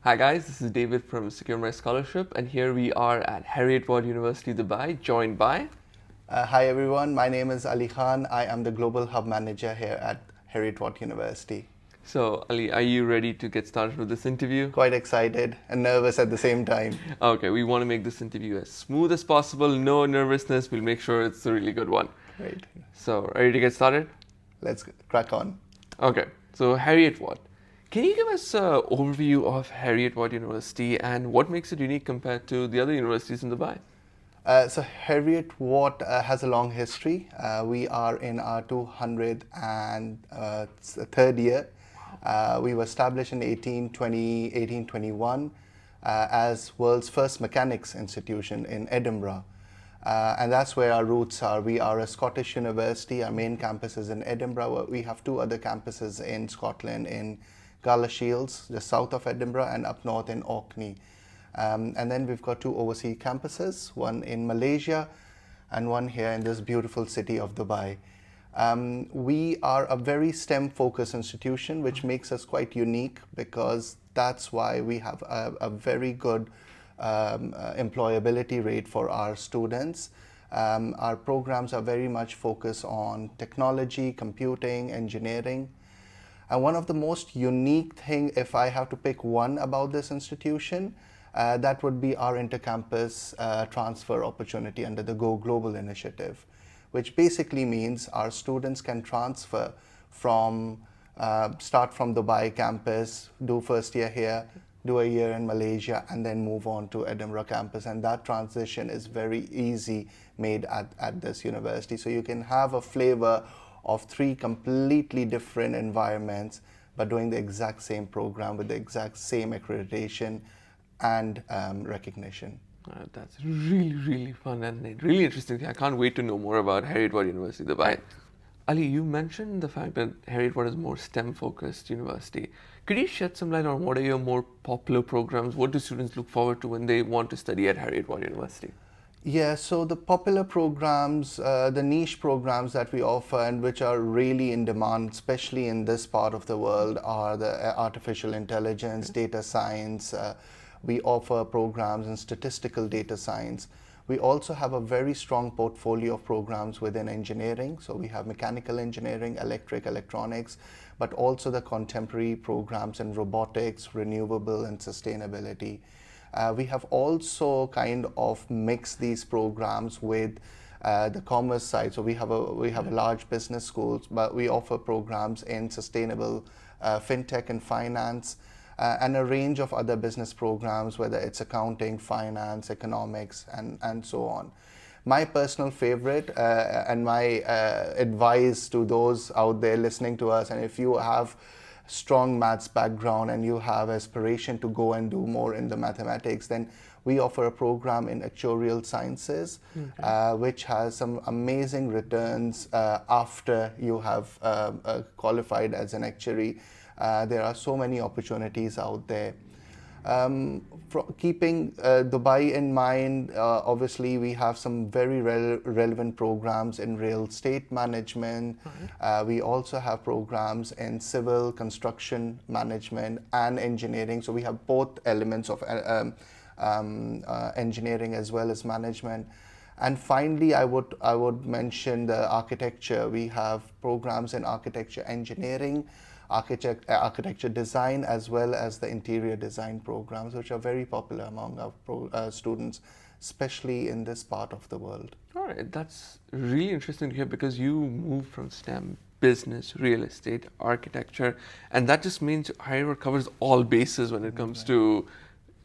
Hi guys, this is David from SecureMyScholarship, and here we are at Heriot Watt University Dubai, joined by... Hi everyone, my name is Ali Khan. I am the Global Hub Manager here at Heriot Watt University. So Ali, are you ready to get started with this interview? Quite excited and nervous at the same time. Okay, we want to make this interview as smooth as possible, no nervousness, we'll make sure it's a really good one. Great. So, ready to get started? Let's crack on. Okay, so Heriot Watt. Can you give us an overview of Heriot Watt University and what makes it unique compared to the other universities in Dubai? So Heriot Watt has a long history. We are in our 203rd year. We were established in 1821 as world's first mechanics institution in Edinburgh. And that's where our roots are. We are a Scottish university. Our main campus is in Edinburgh. We have two other campuses in Scotland, in Galashiels, just south of Edinburgh, and up north in Orkney. And then we've got two overseas campuses, one in Malaysia and one here in this beautiful city of Dubai. We are a very STEM-focused institution, which makes us quite unique because that's why we have a very good employability rate for our students. Our programs are very much focused on technology, computing, engineering. And one of the most unique thing, if I have to pick one about this institution, that would be our Intercampus transfer opportunity under the Go Global initiative, which basically means our students can transfer from, start from Dubai campus, do first year here, do a year in Malaysia, and then move on to Edinburgh campus. And that transition is very easy made at this university. So you can have a flavor of three completely different environments, but doing the exact same program with the exact same accreditation and recognition. That's really fun and really interesting. I can't wait to know more about Heriot Watt University Dubai. Ali, you mentioned the fact that Heriot Watt is a more STEM-focused university. Could you shed some light on what are your more popular programs? What do students look forward to when they want to study at Heriot Watt University? Yeah, so the popular programs, the niche programs that we offer and which are really in demand, especially in this part of the world, are the artificial intelligence, data science. We offer programs in statistical data science. We also have a very strong portfolio of programs within engineering. So we have mechanical engineering, electronics, but also the contemporary programs in robotics, renewable and sustainability. We have also kind of mixed these programs with the commerce side. So we have a large business schools, but we offer programs in sustainable fintech and finance, and a range of other business programs, whether it's accounting, finance, economics, and so on. My personal favorite and my advice to those out there listening to us, and if you have strong maths background and you have aspiration to go and do more in the mathematics, then we offer a program in actuarial sciences, which has some amazing returns after you have qualified as an actuary. There are so many opportunities out there. Keeping Dubai in mind, obviously we have some very relevant programs in real estate management. We also have programs in civil construction management and engineering. So we have both elements of engineering as well as management. And finally, I would mention the architecture. We have programs in architecture engineering, architecture design, as well as the interior design programs, which are very popular among our students, especially in this part of the world. All right, that's really interesting to hear because you moved from STEM, business, real estate, architecture, and that just means Heriot Watt covers all bases when it comes to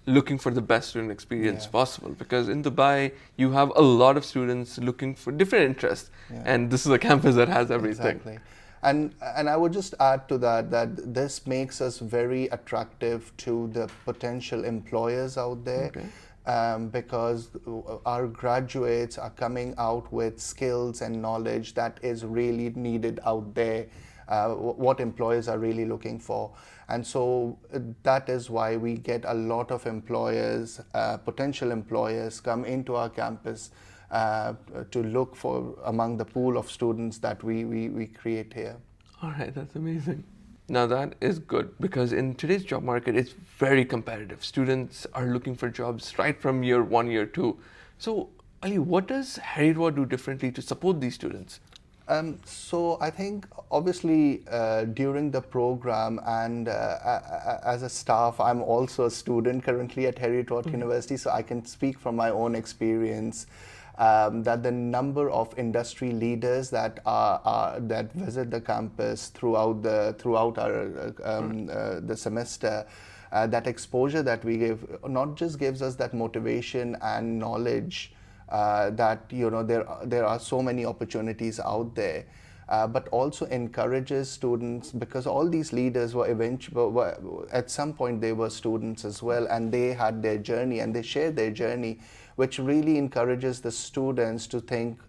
looking for the best student experience possible. Because in Dubai, you have a lot of students looking for different interests, and this is a campus that has everything. Exactly. And I would just add to that this makes us very attractive to the potential employers out there, because our graduates are coming out with skills and knowledge that is really needed out there, what employers are really looking for. And so that is why we get a lot of employers, potential employers come into our campus to look for among the pool of students that we create here. All right, that's amazing. Now that is good because in today's job market, it's very competitive. Students are looking for jobs right from year one, year two. So, Ali, what does Heriot Watt do differently to support these students? So I think obviously during the program and as a staff, I'm also a student currently at Heriot Watt University, so I can speak from my own experience that the number of industry leaders that that visit the campus throughout the semester. That exposure that we give not just gives us that motivation and knowledge that there are so many opportunities out there, but also encourages students, because all these leaders were at some point they were students as well, and they had their journey and they shared their journey, which really encourages the students to think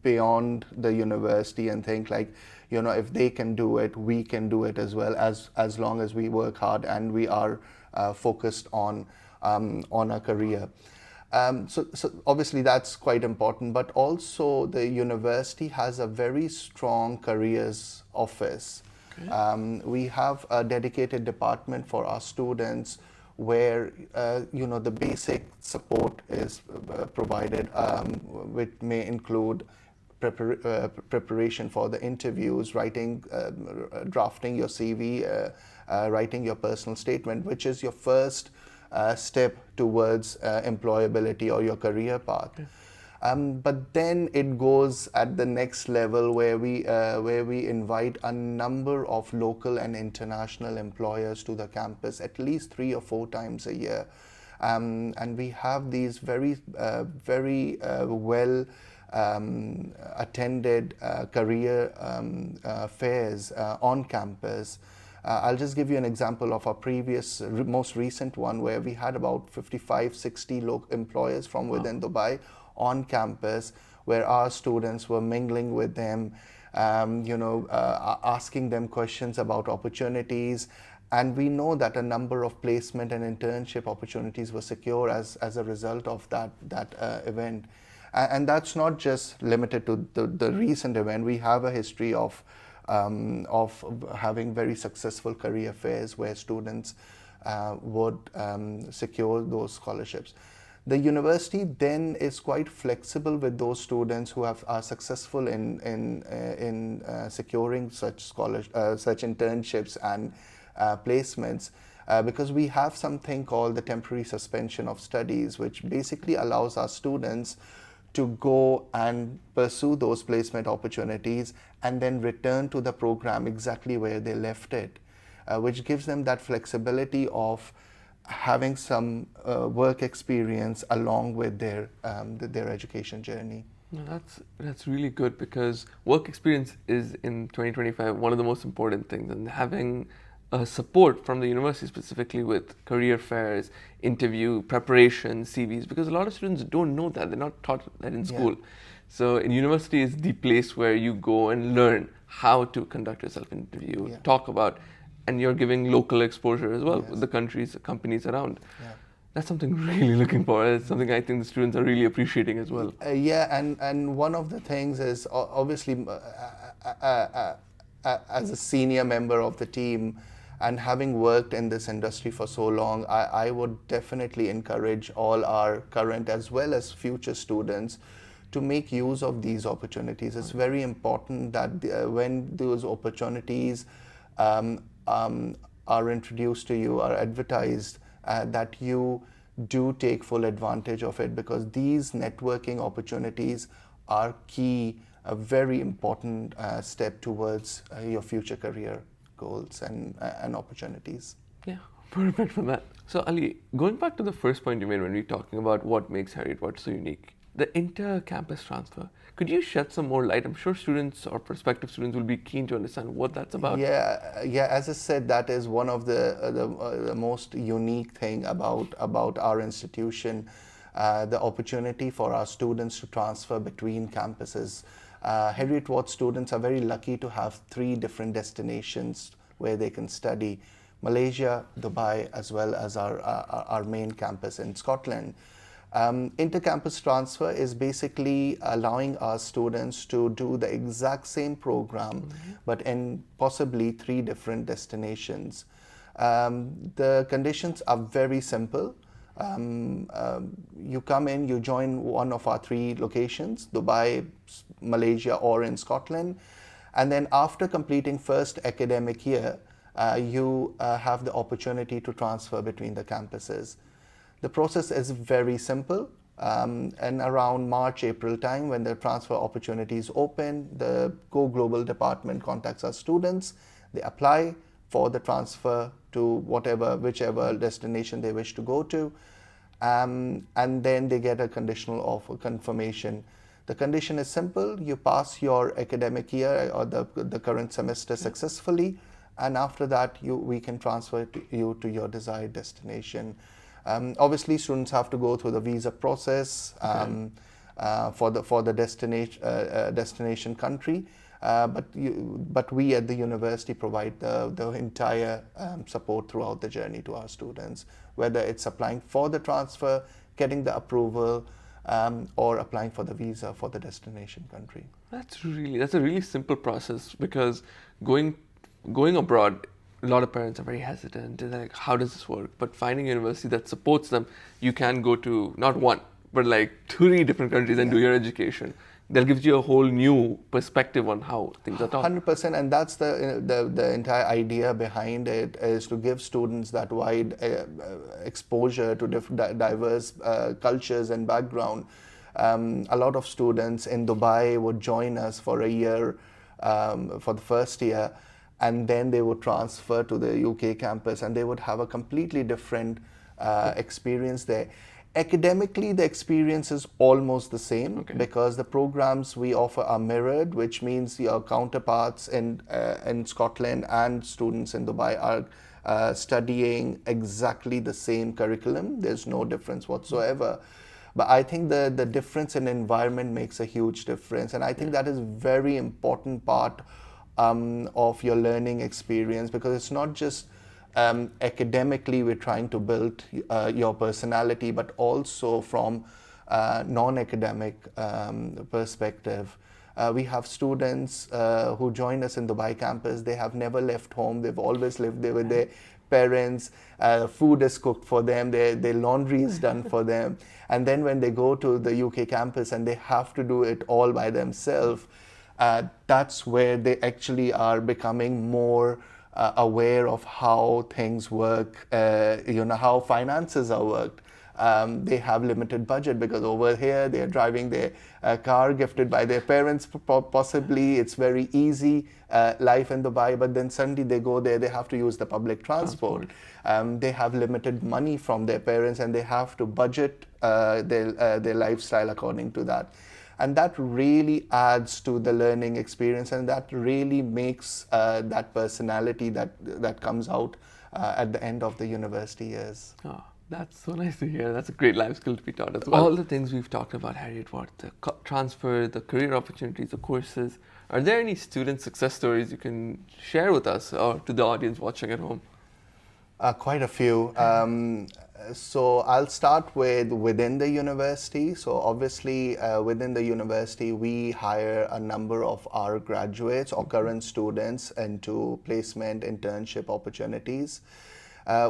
beyond the university and think like, if they can do it, we can do it as well, as long as we work hard and we are focused on a career. So obviously that's quite important, but also the university has a very strong careers office. Okay. We have a dedicated department for our students where the basic support is provided, which may include preparation for the interviews, drafting your CV, writing your personal statement, which is your first step towards employability or your career path. Okay. But then it goes at the next level where we invite a number of local and international employers to the campus at least 3 or 4 times a year, and we have these very well attended career fairs on campus. I'll just give you an example of our most recent one, where we had about 55-60 local employers from within Dubai on campus, where our students were mingling with them, asking them questions about opportunities. And we know that a number of placement and internship opportunities were secure as a result of that event. And that's not just limited to the recent event. We have a history of having very successful career fairs where students would secure those scholarships. The university then is quite flexible with those students who are successful in securing such internships and placements, because we have something called the temporary suspension of studies, which basically allows our students to go and pursue those placement opportunities and then return to the program exactly where they left it, which gives them that flexibility of having some work experience along with their education journey. No, that's really good, because work experience is in 2025 one of the most important things, and having support from the university specifically with career fairs, interview preparation, CVs, because a lot of students don't know that. They're not taught that in school. Yeah. So in university is the place where you go and learn how to conduct yourself in interview, yeah, talk about, and you're giving local exposure as well, yes, with the companies around. Yeah. That's something really looking for. It's something I think the students are really appreciating as well. Yeah, and one of the things is obviously as a senior member of the team, and having worked in this industry for so long, I would definitely encourage all our current as well as future students to make use of these opportunities. It's very important that when those opportunities are introduced to you, are advertised, that you do take full advantage of it, because these networking opportunities are key, a very important step towards your future career goals and opportunities. Yeah, perfect for that. So Ali, going back to the first point you made when we were talking about what makes Heriot Watt so unique, the inter-campus transfer. Could you shed some more light? I'm sure students or prospective students will be keen to understand what that's about. Yeah. As I said, that is one of the most unique thing about our institution, the opportunity for our students to transfer between campuses. Heriot Watt students are very lucky to have 3 different destinations where they can study: Malaysia, Dubai, as well as our main campus in Scotland. Intercampus transfer is basically allowing our students to do the exact same program, but in possibly 3 different destinations. The conditions are very simple. You come in, you join one of our 3 locations, Dubai, Malaysia, or in Scotland. And then after completing first academic year, you have the opportunity to transfer between the campuses. The process is very simple. And around March, April time, when the transfer opportunities open, the Go Global department contacts our students. They apply for the transfer to whichever destination they wish to go to. And then they get a conditional offer confirmation. The condition is simple. You pass your academic year or the current semester successfully, and after that we can transfer you to your desired destination. Obviously, students have to go through the visa process for the destination country, but we at the university provide the entire support throughout the journey to our students, whether it's applying for the transfer, getting the approval, or applying for the visa for the destination country. That's a really simple process, because going abroad, a lot of parents are very hesitant. They're like, how does this work? But finding a university that supports them, you can go to not 1, but like 3 different countries and do your education. That gives you a whole new perspective on how things are taught. 100%, and that's the entire idea behind it, is to give students that wide exposure to diverse cultures and background. A lot of students in Dubai would join us for a year, for the first year, and then they would transfer to the UK campus, and they would have a completely different experience there. Academically, the experience is almost the same, because the programs we offer are mirrored, which means your counterparts in Scotland and students in Dubai are studying exactly the same curriculum. There's no difference whatsoever. But I think the difference in environment makes a huge difference, and I think that is very important part of your learning experience, because it's not just academically we're trying to build your personality, but also from non-academic perspective. We have students who join us in Dubai campus. They have never left home. They've always lived there with their parents. Food is cooked for them. Their laundry is done for them. And then when they go to the UK campus and they have to do it all by themselves, that's where they actually are becoming more aware of how things work, how finances are worked. They have limited budget, because over here they're driving their car gifted by their parents, possibly. It's very easy life in Dubai, but then suddenly they go there, they have to use the public transport. They have limited money from their parents, and they have to budget their lifestyle according to that. And that really adds to the learning experience, and that really makes that personality that comes out at the end of the university years. Oh, that's so nice to hear. That's a great life skill to be taught as well. All the things we've talked about, Heriot Watt, the transfer, the career opportunities, the courses, are there any student success stories you can share with us or to the audience watching at home? Quite a few. So I'll start with within the university. So obviously within the university, we hire a number of our graduates or current students into placement internship opportunities.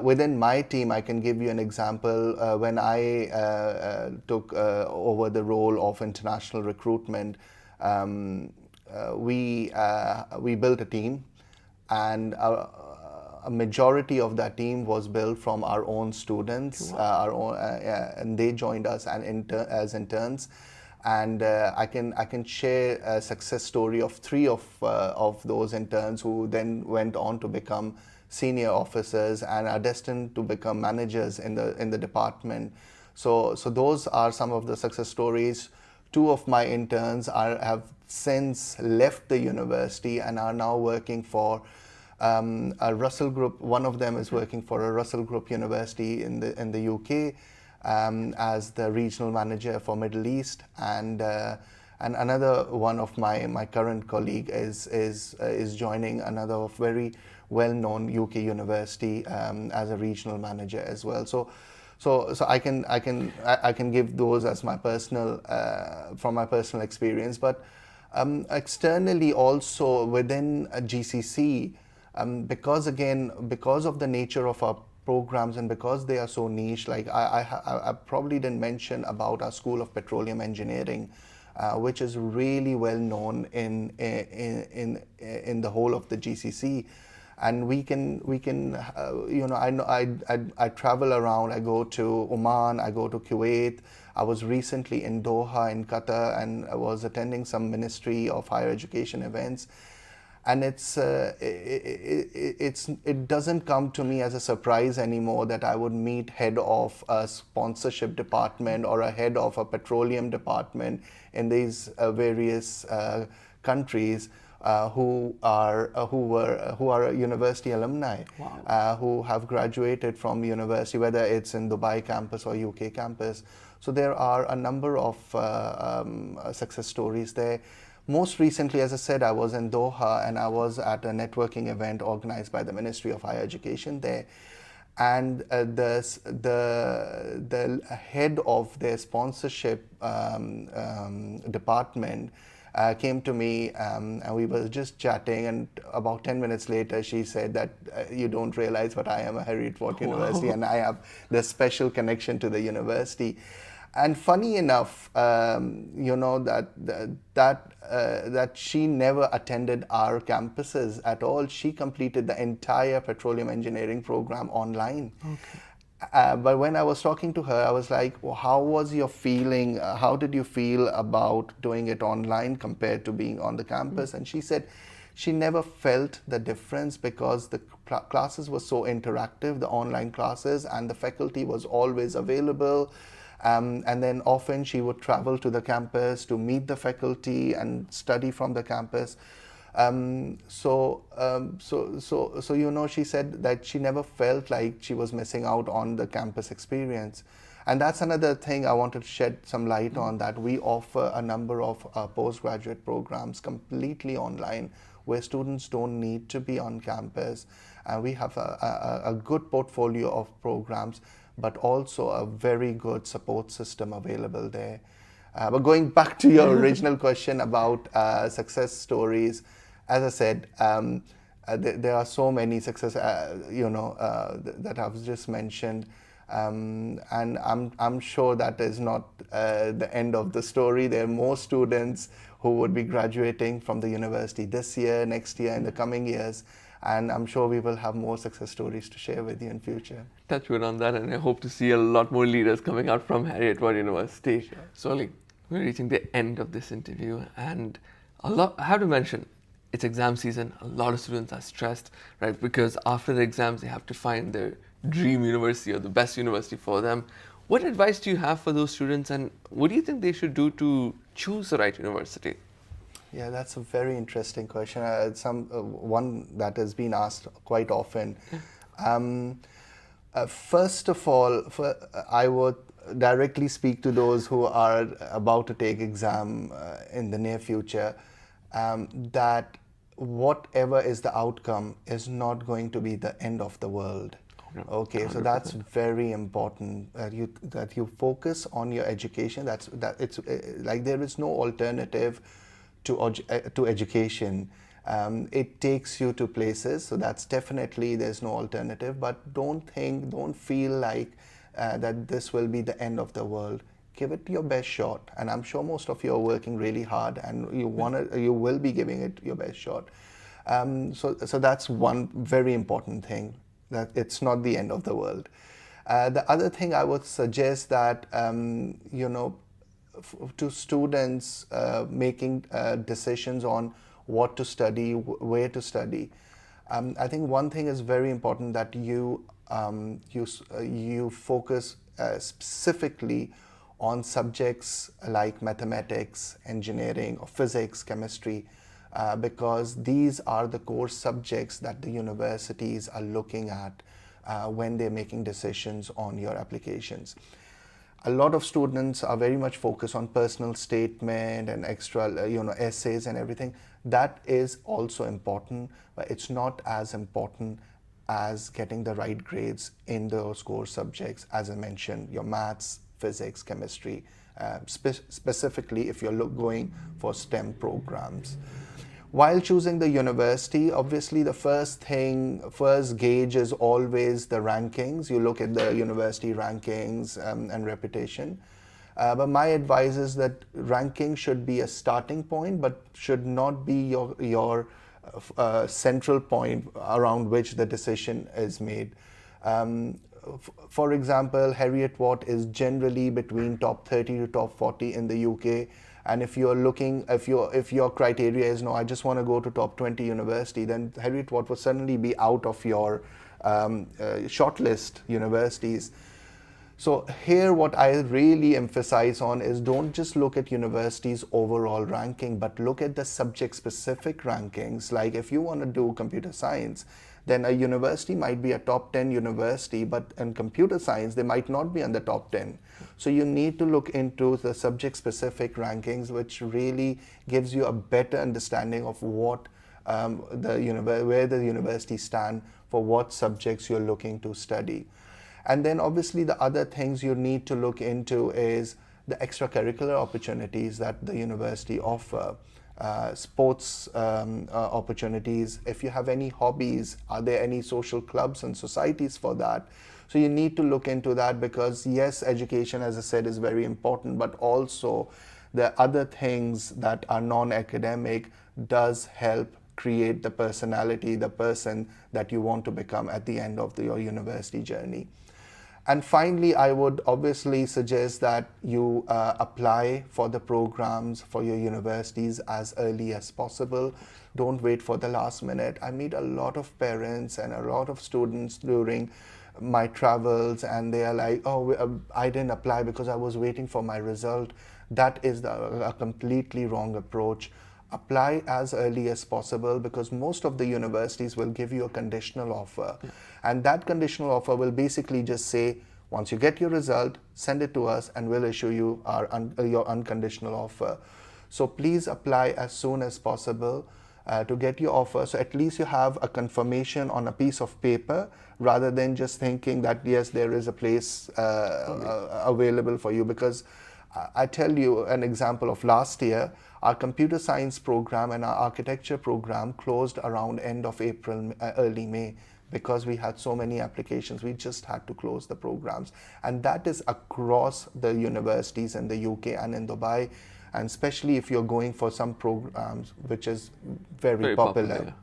Within my team, I can give you an example. When I took over the role of international recruitment, we built a team, and a majority of that team was built from our own students. Wow. And they joined us as interns. And I can share a success story of 3 of those interns who then went on to become senior officers and are destined to become managers in the department. So those are some of the success stories. 2 of my interns have since left the university and are now working for a Russell Group. One of them is working for a Russell Group university in the UK as the regional manager for Middle East, and another one of my current colleague is joining another very well-known UK university as a regional manager as well. So I can give those as my personal from my personal experience, but externally also within a GCC, because of the nature of our programs and because they are so niche, like I probably didn't mention about our School of Petroleum Engineering, which is really well known in the whole of the GCC. And we can I know I travel around. I go to Oman, I go to Kuwait. I was recently in Doha in Qatar, and I was attending some Ministry of Higher Education events. And it doesn't come to me as a surprise anymore that I would meet head of a sponsorship department or a head of a petroleum department in these various countries, who are university alumni. Wow. Who have graduated from university, whether it's in Dubai campus or UK campus. So there are a number of success stories there. Most recently, as I said, I was in Doha and I was at a networking event organized by the Ministry of Higher Education there. And the head of their sponsorship department came to me, and we were just chatting, and about 10 minutes later she said that you don't realize, but I am a Heriot Watt University and I have this special connection to the university. And funny enough, that she never attended our campuses at all. She completed the entire petroleum engineering program online. Okay. But when I was talking to her, I was like, well, how was your feeling? How did you feel about doing it online compared to being on the campus? And she said she never felt the difference because the classes were so interactive, the online classes, and the faculty was always available. And then often she would travel to the campus to meet the faculty and study from the campus. She said that she never felt like she was missing out on the campus experience. And that's another thing I wanted to shed some light on, that we offer a number of postgraduate programs completely online where students don't need to be on campus. And we have a good portfolio of programs, but also a very good support system available there. But going back to your original question about success stories, as I said, there are so many success, that I've just mentioned, and I'm sure that is not the end of the story. There are more students who would be graduating from the university this year, next year, in the coming years. And I'm sure we will have more success stories to share with you in future. Touch wood on that, and I hope to see a lot more leaders coming out from Heriot Watt University. Sure. So, we're reaching the end of this interview, and I have to mention, it's exam season. A lot of students are stressed, right? Because after the exams, they have to find their dream university or the best university for them. What advice do you have for those students, and what do you think they should do to choose the right university? Yeah, that's a very interesting question. It's one that has been asked quite often. First of all, I would directly speak to those who are about to take exam in the near future, that whatever is the outcome is not going to be the end of the world. Okay, so that's very important, that you focus on your education. It's like there is no alternative to education. It takes you to places, so that's definitely, there's no alternative. But don't feel like that this will be the end of the world. Give it your best shot, and I'm sure most of you are working really hard, and you will be giving it your best shot. So that's one very important thing, that it's not the end of the world. The other thing I would suggest that to students making decisions on what to study, where to study, I think one thing is very important, that you focus specifically on subjects like mathematics, engineering, or physics, chemistry, because these are the core subjects that the universities are looking at when they're making decisions on your applications. A lot of students are very much focused on personal statement and extra, essays and everything. That is also important, but it's not as important as getting the right grades in those core subjects, as I mentioned, your maths, physics, chemistry, specifically if you're going for STEM programs. While choosing the university, obviously the first gauge is always the rankings. You look at the university rankings and reputation. But my advice is that ranking should be a starting point, but should not be your central point around which the decision is made. For example, Heriot Watt is generally between top 30 to top 40 in the UK. And if your criteria is, no, I just want to go to top 20 university, then Heriot Watt will suddenly be out of your shortlist universities. So here what I really emphasize on is, don't just look at universities' overall ranking, but look at the subject-specific rankings. Like if you want to do computer science, then a university might be a top 10 university, but in computer science, they might not be in the top 10. So you need to look into the subject-specific rankings, which really gives you a better understanding of what where the university stand for what subjects you're looking to study. And then obviously the other things you need to look into is the extracurricular opportunities that the university offer. Sports opportunities. If you have any hobbies, are there any social clubs and societies for that? So you need to look into that, because yes, education, as I said, is very important, but also the other things that are non-academic does help create the personality, the person that you want to become at the end of your university journey. And finally, I would obviously suggest that you apply for the programs for your universities as early as possible. Don't wait for the last minute. I meet a lot of parents and a lot of students during my travels, and they are like, oh, I didn't apply because I was waiting for my result. That is a completely wrong approach. Apply as early as possible, because most of the universities will give you a conditional offer. Yeah. And that conditional offer will basically just say, once you get your result, send it to us and we'll issue you your unconditional offer. So please apply as soon as possible to get your offer. So at least you have a confirmation on a piece of paper, rather than just thinking that, yes, there is a place available for you. Because I tell you an example of last year. Our computer science program and our architecture program closed around end of April, early May, because we had so many applications. We just had to close the programs. And that is across the universities in the UK and in Dubai, and especially if you're going for some programs which is very popular. Yeah.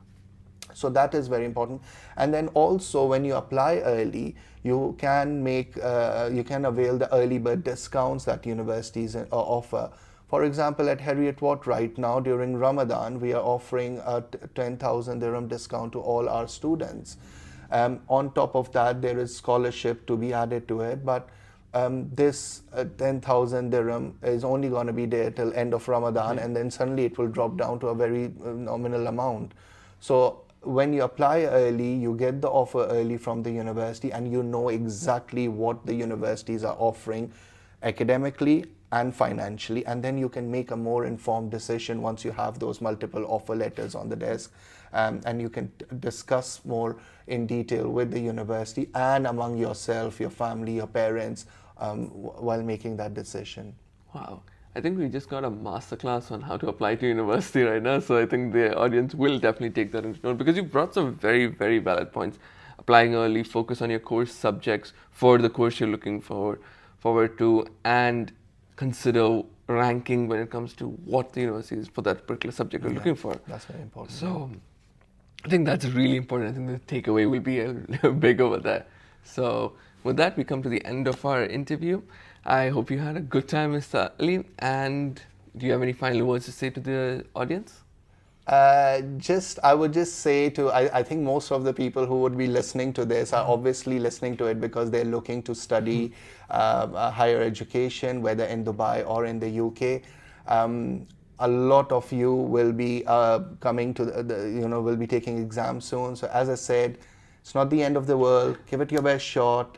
So that is very important. And then also, when you apply early, you can avail the early bird discounts that universities offer. For example, at Heriot Watt right now during Ramadan, we are offering a 10,000 dirham discount to all our students. On top of that, there is scholarship to be added to it, but this 10,000 dirham is only going to be there till end of Ramadan, and then suddenly it will drop down to a very nominal amount. So when you apply early, you get the offer early from the university, and you know exactly what the universities are offering academically and financially, and then you can make a more informed decision once you have those multiple offer letters on the desk, and you can discuss more in detail with the university and among yourself, your family, your parents, while making that decision. Wow. I think we just got a masterclass on how to apply to university right now, so I think the audience will definitely take that into note, because you brought some very, very valid points. Applying early, focus on your core subjects for the course you're looking forward to, and consider ranking when it comes to what the university is for that particular subject you're looking for. That's very important. So I think that's really important. I think the takeaway will be big over there. So with that, we come to the end of our interview. I hope you had a good time, Mr. Ali. And do you have any final words to say to the audience? I would just say I think most of the people who would be listening to this are obviously listening to it because they're looking to study higher education, whether in Dubai or in the UK. A lot of you will be coming to will be taking exams soon. So as I said, it's not the end of the world. Give it your best shot.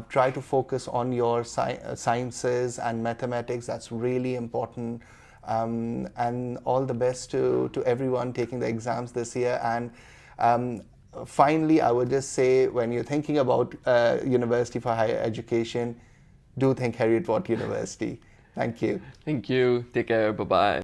Try to focus on your sciences and mathematics. That's really important. And all the best to everyone taking the exams this year. And finally, I would just say, when you're thinking about University for Higher Education, do think Heriot Watt University. Thank you. Thank you. Take care. Bye-bye.